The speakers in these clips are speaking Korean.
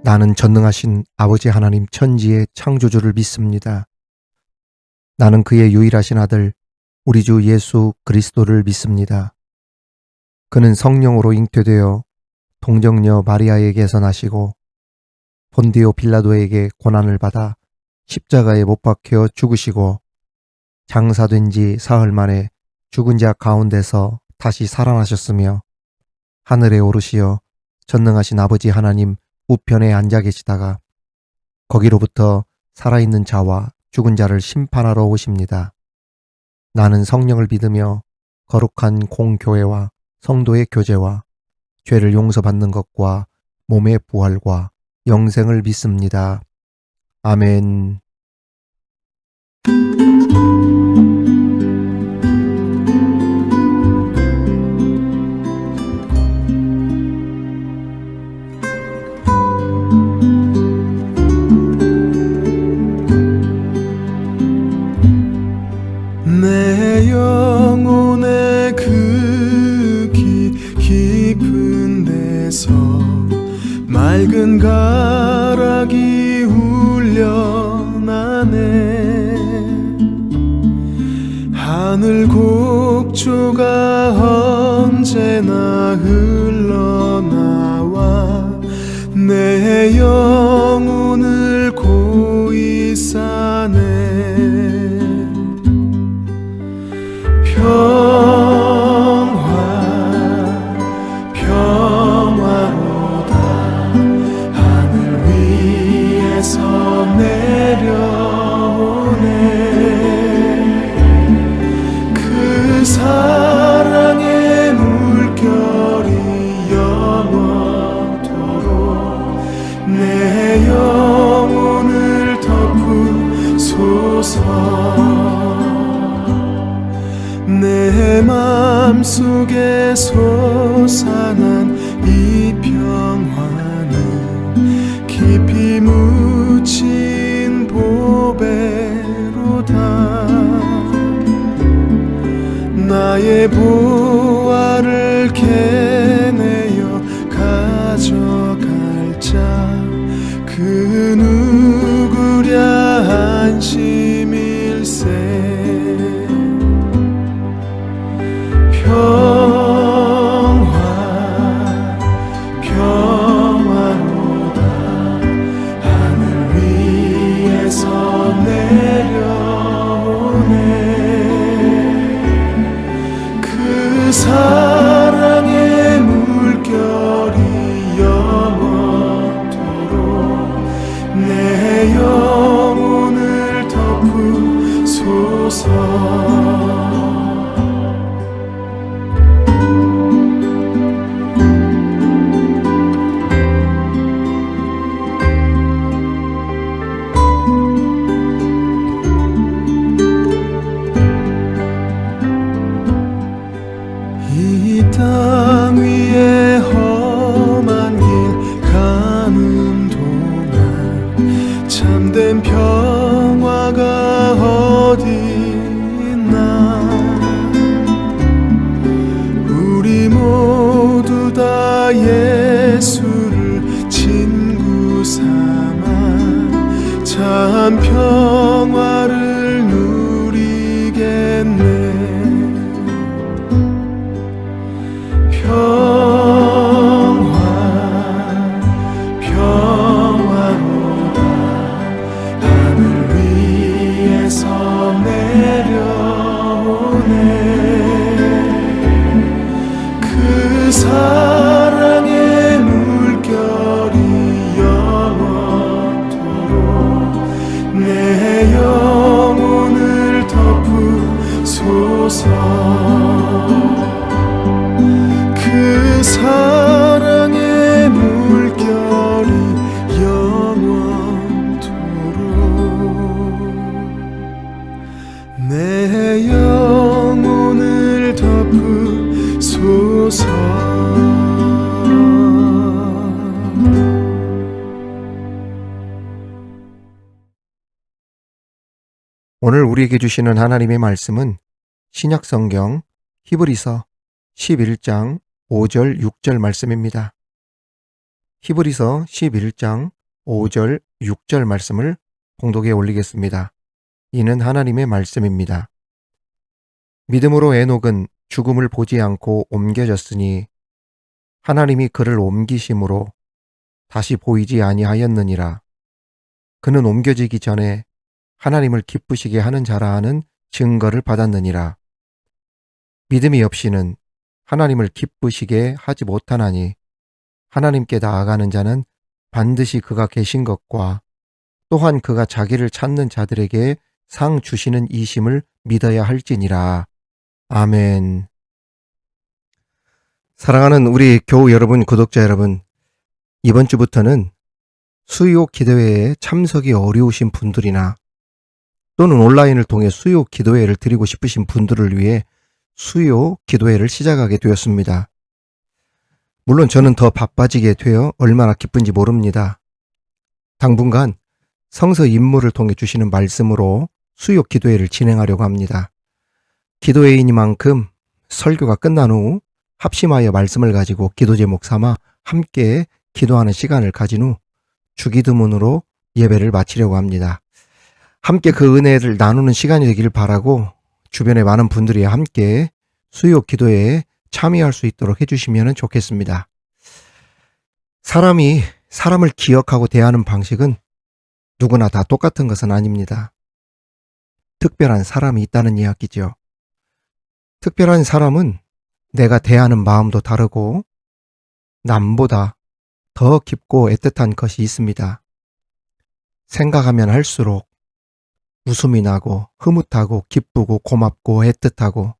나는 전능하신 아버지 하나님 천지의 창조주를 믿습니다. 나는 그의 유일하신 아들 우리 주 예수 그리스도를 믿습니다. 그는 성령으로 잉태되어 동정녀 마리아에게서 나시고 본디오 빌라도에게 고난을 받아 십자가에 못 박혀 죽으시고 장사된 지 사흘 만에 죽은 자 가운데서 다시 살아나셨으며 하늘에 오르시어 전능하신 아버지 하나님 우편에 앉아 계시다가 거기로부터 살아있는 자와 죽은 자를 심판하러 오십니다. 나는 성령을 믿으며 거룩한 공교회와 성도의 교제와 죄를 용서받는 것과 몸의 부활과 영생을 믿습니다. 아멘. 내 영혼의 그 깊은 데서 맑은 가락이 울려나네. 하늘 곡조가 언제나 흘러나와 내 영혼을 고이 싸네. 평화로다. 하늘 위에서 내려오네. 그 사랑의 물결이 영원토록 내 영혼을 덮으소서. 내 맘속에 솟아난 이 평화는 깊이 묻힌 보배로다. 나의 보화를 캐내어 가져갈 자 그 누구랴 안심일세. 평화로다. 하늘 위에서 내려오네. 그 사랑의 물결이 영원토록 내 영혼을 덮으소서. 이 땅 위에 험한 길 가는 동안 참된 평화가 어디 있나. 우리 모두 다 예수를 친구 삼아 참 평화를 누리겠네. 평화로다. 하늘 위에서 내려오네. 그 사랑의 물결이 영원토록 내 영혼을 덮으소서. 그 사랑의 물결이 영원토록 내 영혼을 덮으소서. 오늘 우리에게 주시는 하나님의 말씀은 신약성경 히브리서 11장 5절 6절 말씀입니다. 히브리서 11장 5절, 6절 말씀을 봉독에 올리겠습니다. 이는 하나님의 말씀입니다. 믿음으로 에녹은 죽음을 보지 않고 옮겨졌으니 하나님이 그를 옮기심으로 다시 보이지 아니하였느니라. 그는 옮겨지기 전에 하나님을 기쁘시게 하는 자라 하는 증거를 받았느니라. 믿음이 없이는 하나님을 기쁘시게 하지 못하나니 하나님께 나아가는 자는 반드시 그가 계신 것과 또한 그가 자기를 찾는 자들에게 상 주시는 이심을 믿어야 할지니라. 아멘. 사랑하는 우리 교우 여러분, 구독자 여러분, 이번 주부터는 수요 기도회에 참석이 어려우신 분들이나 또는 온라인을 통해 수요 기도회를 드리고 싶으신 분들을 위해 수요 기도회를 시작하게 되었습니다. 물론 저는 더 바빠지게 되어 얼마나 기쁜지 모릅니다. 당분간 성서 임무를 통해 주시는 말씀으로 수요 기도회를 진행하려고 합니다. 기도회이니만큼 설교가 끝난 후 합심하여 말씀을 가지고 기도 제목 삼아 함께 기도하는 시간을 가진 후 주기도문으로 예배를 마치려고 합니다. 함께 그 은혜를 나누는 시간이 되길 바라고 주변에 많은 분들이 함께 수요 기도회에 참여할 수 있도록 해주시면 좋겠습니다. 사람이 사람을 기억하고 대하는 방식은 누구나 다 똑같은 것은 아닙니다. 특별한 사람이 있다는 이야기죠. 특별한 사람은 내가 대하는 마음도 다르고 남보다 더 깊고 애틋한 것이 있습니다. 생각하면 할수록 웃음이 나고 흐뭇하고 기쁘고 고맙고 애틋하고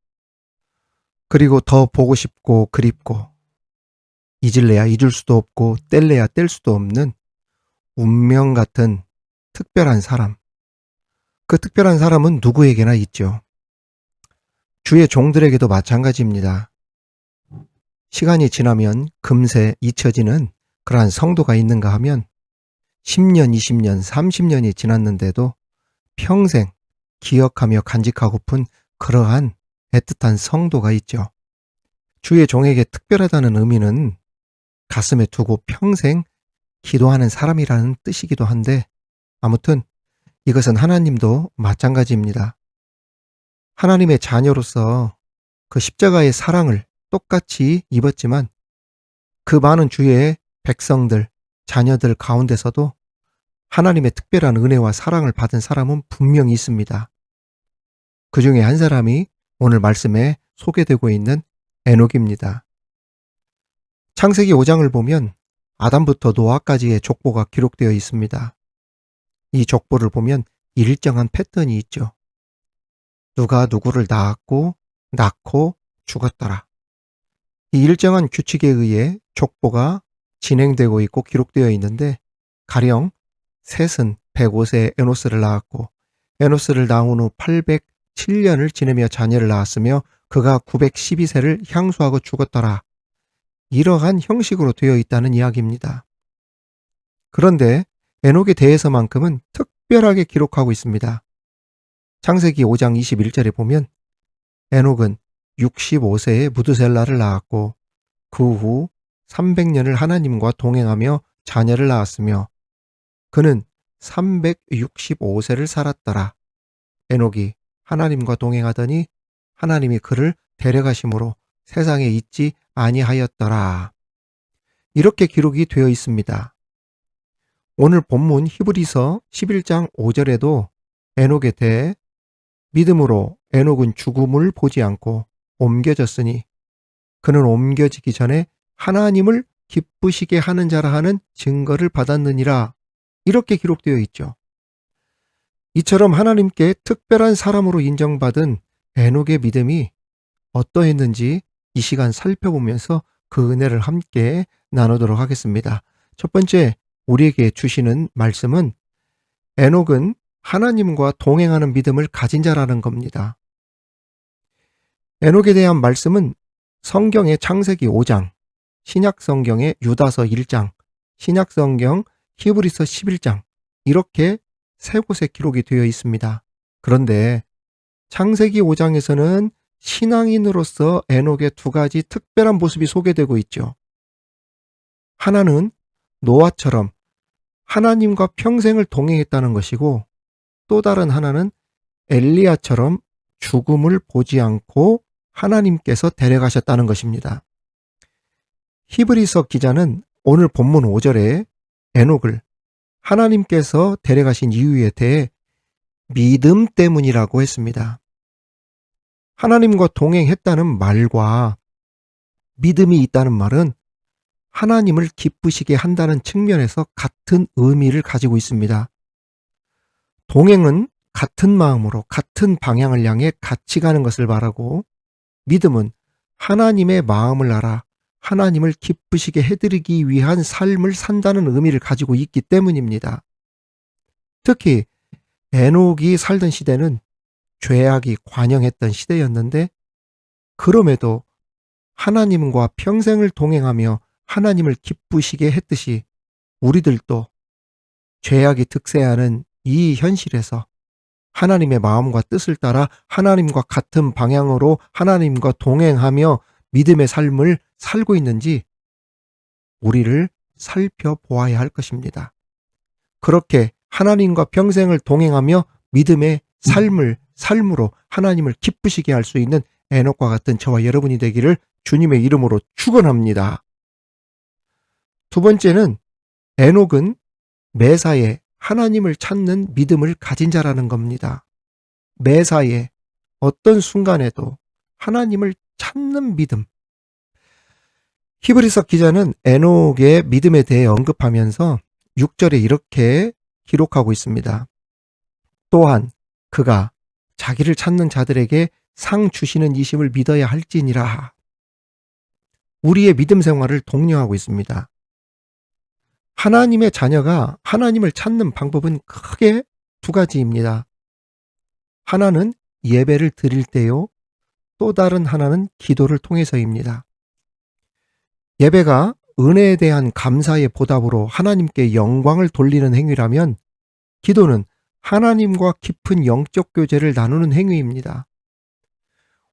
그리고 더 보고 싶고 그립고 잊을래야 잊을 수도 없고 뗄래야 뗄 수도 없는 운명 같은 특별한 사람. 그 특별한 사람은 누구에게나 있죠. 주의 종들에게도 마찬가지입니다. 시간이 지나면 금세 잊혀지는 그러한 성도가 있는가 하면 10년, 20년, 30년이 지났는데도 평생 기억하며 간직하고픈 그러한 애틋한 성도가 있죠. 주의 종에게 특별하다는 의미는 가슴에 두고 평생 기도하는 사람이라는 뜻이기도 한데 아무튼 이것은 하나님도 마찬가지입니다. 하나님의 자녀로서 그 십자가의 사랑을 똑같이 입었지만 그 많은 주의 백성들, 자녀들 가운데서도 하나님의 특별한 은혜와 사랑을 받은 사람은 분명히 있습니다. 그 중에 한 사람이 오늘 말씀에 소개되고 있는 에녹입니다. 창세기 5장을 보면 아담부터 노아까지의 족보가 기록되어 있습니다. 이 족보를 보면 일정한 패턴이 있죠. 누가 누구를 낳았고 낳고 죽었더라. 이 일정한 규칙에 의해 족보가 진행되고 있고 기록되어 있는데 가령 셋은 105세에 에노스를 낳았고 에노스를 낳은 후 807년을 지내며 자녀를 낳았으며 그가 912세를 향수하고 죽었더라. 이러한 형식으로 되어 있다는 이야기입니다. 그런데 에녹에 대해서만큼은 특별하게 기록하고 있습니다. 창세기 5장 21절에 보면 에녹은 65세에 무드셀라를 낳았고 그 후 300년을 하나님과 동행하며 자녀를 낳았으며 그는 365세를 살았더라. 에녹이 하나님과 동행하더니 하나님이 그를 데려가심으로 세상에 있지 아니하였더라. 이렇게 기록이 되어 있습니다. 오늘 본문 히브리서 11장 5절에도 에녹에 대해 믿음으로 에녹은 죽음을 보지 않고 옮겨졌으니 그는 옮겨지기 전에 하나님을 기쁘시게 하는 자라 하는 증거를 받았느니라. 이렇게 기록되어 있죠. 이처럼 하나님께 특별한 사람으로 인정받은 에녹의 믿음이 어떠했는지 이 시간 살펴보면서 그 은혜를 함께 나누도록 하겠습니다. 첫 번째 우리에게 주시는 말씀은 에녹은 하나님과 동행하는 믿음을 가진 자라는 겁니다. 에녹에 대한 말씀은 성경의 창세기 5장, 신약성경의 유다서 1장, 신약성경 히브리서 11장 이렇게 세 곳에 기록이 되어 있습니다. 그런데 창세기 5장에서는 신앙인으로서 에녹의 두 가지 특별한 모습이 소개되고 있죠. 하나는 노아처럼 하나님과 평생을 동행했다는 것이고, 또 다른 하나는 엘리야처럼 죽음을 보지 않고 하나님께서 데려가셨다는 것입니다. 히브리서 기자는 오늘 본문 5절에 에녹을 하나님께서 데려가신 이유에 대해 믿음 때문이라고 했습니다. 하나님과 동행했다는 말과 믿음이 있다는 말은 하나님을 기쁘시게 한다는 측면에서 같은 의미를 가지고 있습니다. 동행은 같은 마음으로 같은 방향을 향해 같이 가는 것을 말하고, 믿음은 하나님의 마음을 알아 하나님을 기쁘시게 해드리기 위한 삶을 산다는 의미를 가지고 있기 때문입니다. 특히 에녹이 살던 시대는 죄악이 관영했던 시대였는데, 그럼에도 하나님과 평생을 동행하며 하나님을 기쁘시게 했듯이 우리들도 죄악이 득세하는 이 현실에서 하나님의 마음과 뜻을 따라 하나님과 같은 방향으로 하나님과 동행하며 믿음의 삶을 살고 있는지 우리를 살펴보아야 할 것입니다. 그렇게 하나님과 평생을 동행하며 믿음의 삶으로 하나님을 기쁘시게 할 수 있는 에녹과 같은 저와 여러분이 되기를 주님의 이름으로 축원합니다. 두 번째는 에녹은 매사에 하나님을 찾는 믿음을 가진 자라는 겁니다. 매사에 어떤 순간에도 하나님을 찾는 믿음. 히브리서 기자는 에녹의 믿음에 대해 언급하면서 6절에 이렇게 기록하고 있습니다. 또한 그가 자기를 찾는 자들에게 상 주시는 이심을 믿어야 할지니라. 우리의 믿음 생활을 독려하고 있습니다. 하나님의 자녀가 하나님을 찾는 방법은 크게 두 가지입니다. 하나는 예배를 드릴 때요, 또 다른 하나는 기도를 통해서입니다. 예배가 은혜에 대한 감사의 보답으로 하나님께 영광을 돌리는 행위라면, 기도는 하나님과 깊은 영적 교제를 나누는 행위입니다.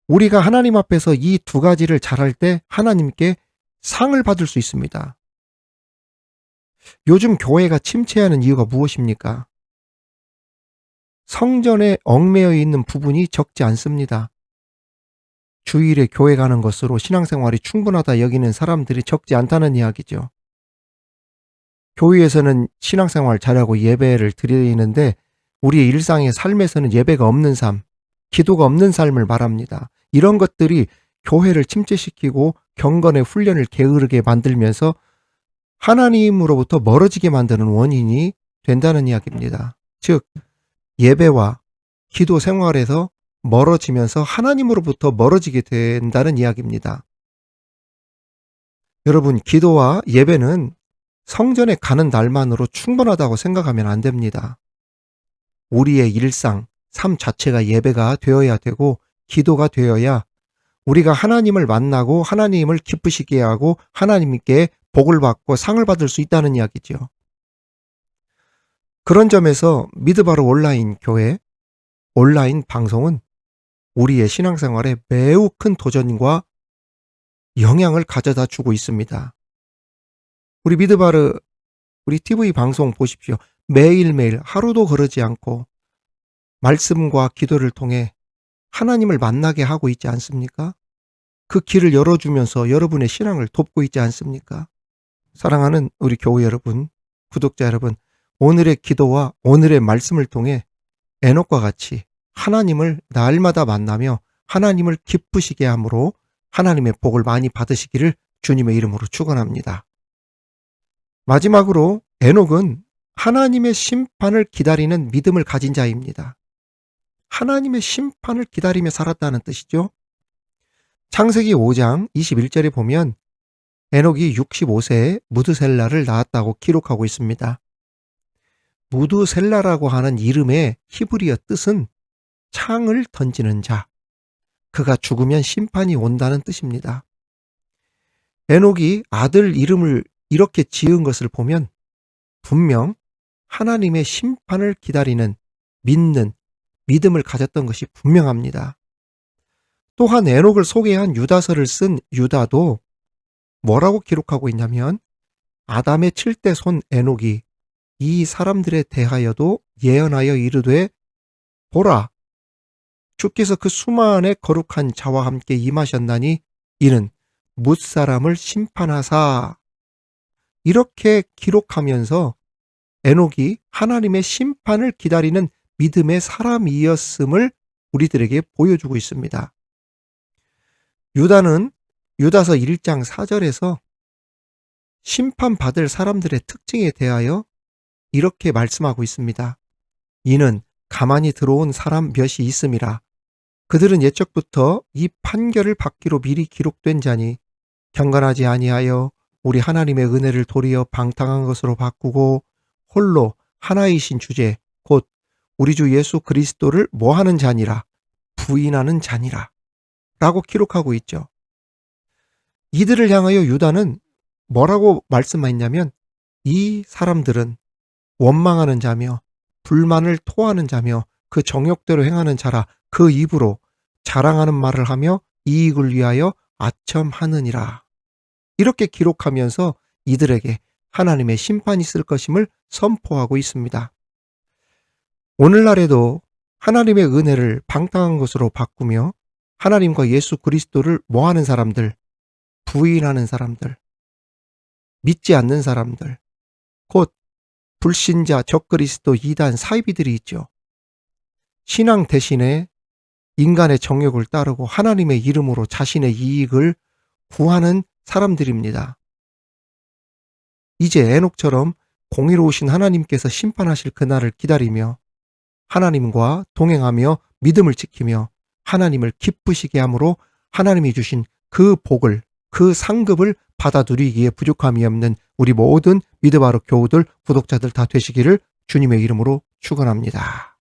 우리가 하나님 앞에서 이 두 가지를 잘할 때 하나님께 상을 받을 수 있습니다. 요즘 교회가 침체하는 이유가 무엇입니까? 성전에 얽매여 있는 부분이 적지 않습니다. 주일에 교회 가는 것으로 신앙생활이 충분하다 여기는 사람들이 적지 않다는 이야기죠. 교회에서는 신앙생활 잘하고 예배를 드리는데 우리의 일상의 삶에서는 예배가 없는 삶, 기도가 없는 삶을 말합니다. 이런 것들이 교회를 침체시키고 경건의 훈련을 게으르게 만들면서 하나님으로부터 멀어지게 만드는 원인이 된다는 이야기입니다. 즉, 예배와 기도 생활에서 멀어지면서 하나님으로부터 멀어지게 된다는 이야기입니다. 여러분, 기도와 예배는 성전에 가는 날만으로 충분하다고 생각하면 안 됩니다. 우리의 일상, 삶 자체가 예배가 되어야 되고 기도가 되어야 우리가 하나님을 만나고 하나님을 기쁘시게 하고 하나님께 복을 받고 상을 받을 수 있다는 이야기죠. 그런 점에서 미드바르 온라인 교회, 온라인 방송은 우리의 신앙생활에 매우 큰 도전과 영향을 가져다 주고 있습니다. 우리 미드바르, 우리 TV 방송 보십시오. 매일매일 하루도 거르지 않고 말씀과 기도를 통해 하나님을 만나게 하고 있지 않습니까? 그 길을 열어주면서 여러분의 신앙을 돕고 있지 않습니까? 사랑하는 우리 교회 여러분, 구독자 여러분, 오늘의 기도와 오늘의 말씀을 통해 에녹과 같이 하나님을 날마다 만나며 하나님을 기쁘시게 함으로 하나님의 복을 많이 받으시기를 주님의 이름으로 축원합니다. 마지막으로 에녹은 하나님의 심판을 기다리는 믿음을 가진 자입니다. 하나님의 심판을 기다리며 살았다는 뜻이죠. 창세기 5장 21절에 보면 에녹이 65세에 무드셀라를 낳았다고 기록하고 있습니다. 무드셀라라고 하는 이름의 히브리어 뜻은 창을 던지는 자, 그가 죽으면 심판이 온다는 뜻입니다. 에녹이 아들 이름을 이렇게 지은 것을 보면 분명 하나님의 심판을 기다리는 믿는 믿음을 가졌던 것이 분명합니다. 또한 에녹을 소개한 유다서를 쓴 유다도 뭐라고 기록하고 있냐면 아담의 7대 손 에녹이 이 사람들에 대하여도 예언하여 이르되 보라 주께서 그 수만의 거룩한 자와 함께 임하셨나니 이는 뭇사람을 심판하사 이렇게 기록하면서 에녹이 하나님의 심판을 기다리는 믿음의 사람이었음을 우리들에게 보여주고 있습니다. 유다는 유다서 1장 4절에서 심판받을 사람들의 특징에 대하여 이렇게 말씀하고 있습니다. 이는 가만히 들어온 사람 몇이 있음이라. 그들은 옛적부터 이 판결을 받기로 미리 기록된 자니 경건하지 아니하여 우리 하나님의 은혜를 도리어 방탕한 것으로 바꾸고 홀로 하나이신 주제 곧 우리 주 예수 그리스도를 뭐하는 자니라 부인하는 자니라 라고 기록하고 있죠. 이들을 향하여 유다는 뭐라고 말씀했냐면 이 사람들은 원망하는 자며 불만을 토하는 자며 그 정욕대로 행하는 자라 그 입으로 자랑하는 말을 하며 이익을 위하여 아첨하느니라. 이렇게 기록하면서 이들에게 하나님의 심판이 있을 것임을 선포하고 있습니다. 오늘날에도 하나님의 은혜를 방탕한 것으로 바꾸며 하나님과 예수 그리스도를 뭐하는 사람들, 부인하는 사람들, 믿지 않는 사람들, 곧 불신자, 적그리스도, 이단, 사이비들이 있죠. 신앙 대신에 인간의 정욕을 따르고 하나님의 이름으로 자신의 이익을 구하는 사람들입니다. 이제 에녹처럼 공의로우신 하나님께서 심판하실 그날을 기다리며 하나님과 동행하며 믿음을 지키며 하나님을 기쁘시게 함으로 하나님이 주신 그 복을, 그 상급을 받아 누리기에 부족함이 없는 우리 모든 믿음바로 교우들, 구독자들 다 되시기를 주님의 이름으로 축원합니다.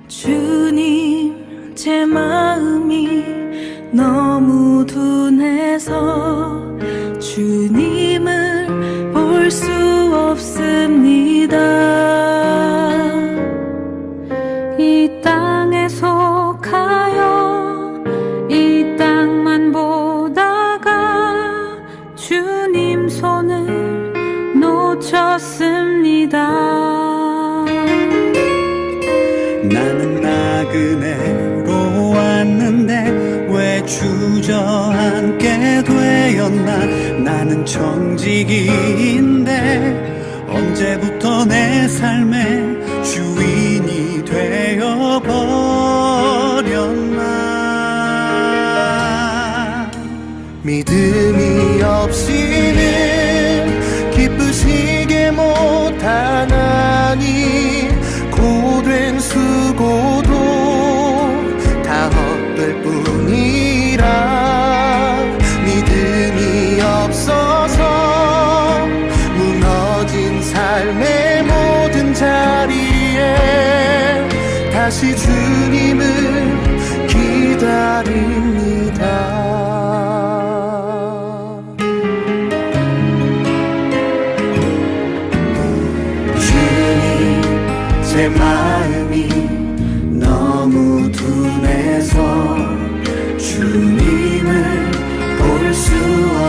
주님, 제 마음이 너무 둔해서 주님을 볼 수 없습니다. 이 땅에 속하여 이 땅만 보다가 주님 손을 놓쳤습니다. 나는 나그네로 왔는데 왜 주저앉게 되었나. 나는 청지기인데 언제부터 내 삶의 주인이 되어버렸나. 믿음이 없이는 기쁘시게 못하나니 고된 수고도 다 헛될 뿐이라. 믿음이 없어서 무너진 삶의 모든 자리에 다시 주님을 기다립니다. 제 마음이 너무 둔해서 주님을 볼 수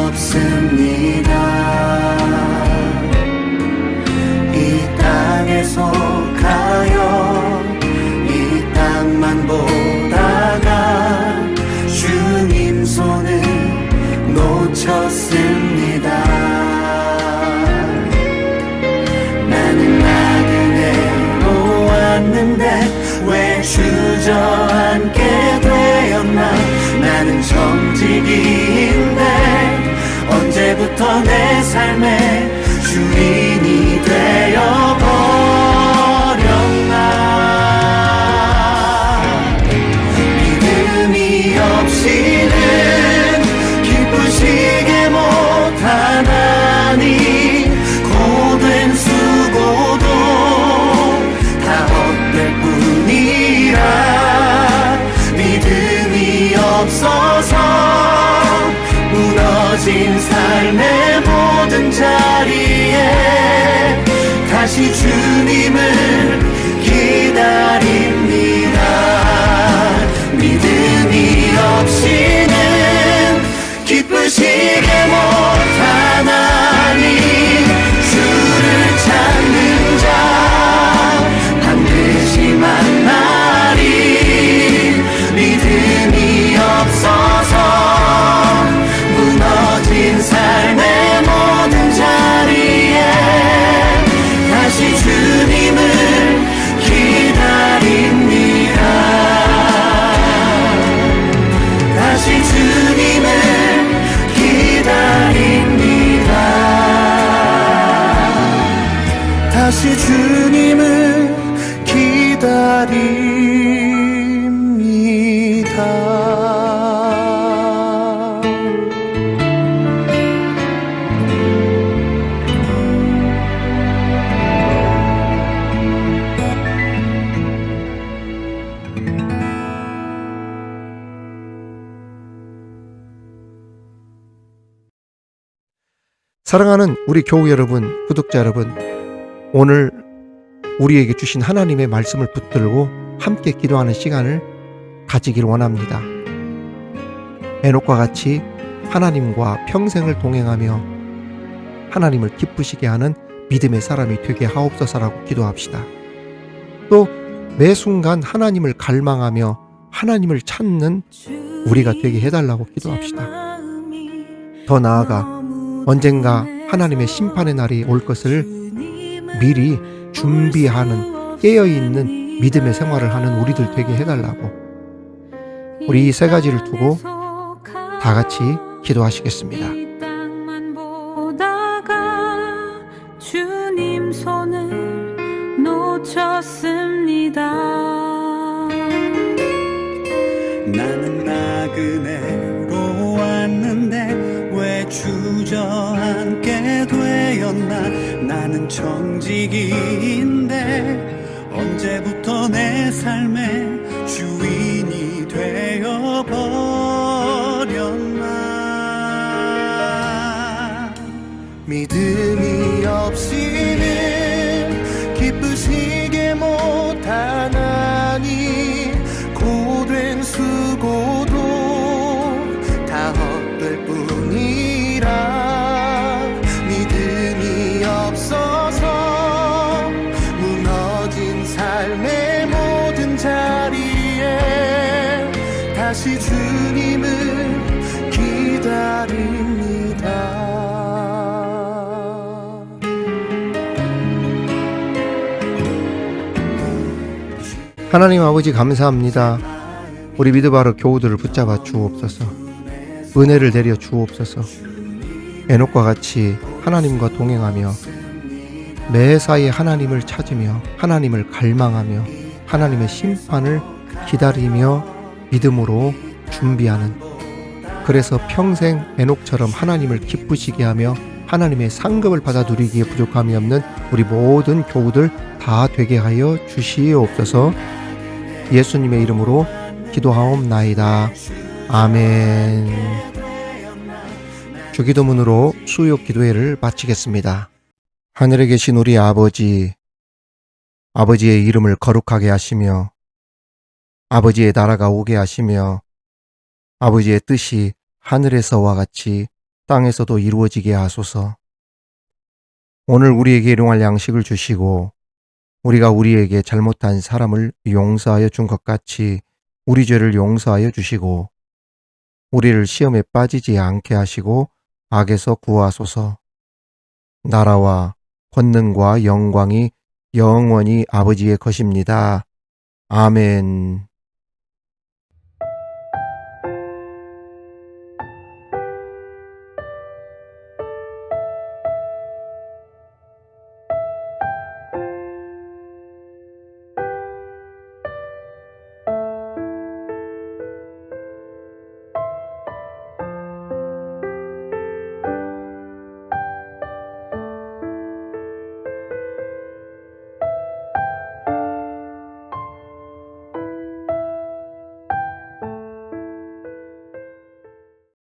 없습니다. 이 땅에 속하여 이 땅만 보다가 주님 손을 놓쳤습니다. 나는 나그네로 왔는데 왜 주저앉게 되었나. 나는 청지기인데 언제부터 내 삶의 주인이 되어버렸나. 믿음이 없이는 기쁘시게 못하나니 고된 수고도 다 헛된 다시 주님을 기다립니다. 믿음이 없이는 기쁘시게 못하나니 주를 찾는 자 반드시 만나리. 믿음이 없어서 무너진 삶의 모든 자리에 다시 주님을 기다립니다. 다시 주님을 기다립니다. 다시 주님을 기다립니다. 사랑하는 우리 교우 여러분, 구독자 여러분, 오늘 우리에게 주신 하나님의 말씀을 붙들고 함께 기도하는 시간을 가지길 원합니다. 에녹과 같이 하나님과 평생을 동행하며 하나님을 기쁘시게 하는 믿음의 사람이 되게 하옵소서라고 기도합시다. 또 매 순간 하나님을 갈망하며 하나님을 찾는 우리가 되게 해달라고 기도합시다. 더 나아가 언젠가 하나님의 심판의 날이 올 것을 미리 준비하는 깨어있는 믿음의 생활을 하는 우리들 되게 해달라고, 우리 이 세 가지를 두고 다 같이 기도하시겠습니다. 이 땅만 보다가 주님 손을 놓쳤습니다. 나는 나그네로 왔는데 왜 주저앉게 되었나. 나는 청지기인데 언제부터 내 삶의 주인이 되어버렸나. 믿음이 없이는 기쁘시게 못하나니 고된 수고도 다 헛될 뿐이라. 믿음이 없어서 무너진 삶의 모든 자리에 다시 주님을 기다립니다. 하나님 아버지 감사합니다. 우리 믿음바로 교우들을 붙잡아 주옵소서. 은혜를 내려 주옵소서. 에녹과 같이 하나님과 동행하며 매사에 하나님을 찾으며 하나님을 갈망하며 하나님의 심판을 기다리며 믿음으로 준비하는, 그래서 평생 에녹처럼 하나님을 기쁘시게 하며 하나님의 상급을 받아 누리기에 부족함이 없는 우리 모든 교우들 다 되게 하여 주시옵소서. 예수님의 이름으로 기도하옵나이다. 아멘. 주기도문으로 수요 기도회를 마치겠습니다. 하늘에 계신 우리 아버지, 아버지의 이름을 거룩하게 하시며 아버지의 나라가 오게 하시며 아버지의 뜻이 하늘에서와 같이 땅에서도 이루어지게 하소서. 오늘 우리에게 일용할 양식을 주시고 우리가 우리에게 잘못한 사람을 용서하여 준 것 같이 우리 죄를 용서하여 주시고 우리를 시험에 빠지지 않게 하시고 악에서 구하소서. 나라와 권능과 영광이 영원히 아버지의 것입니다. 아멘.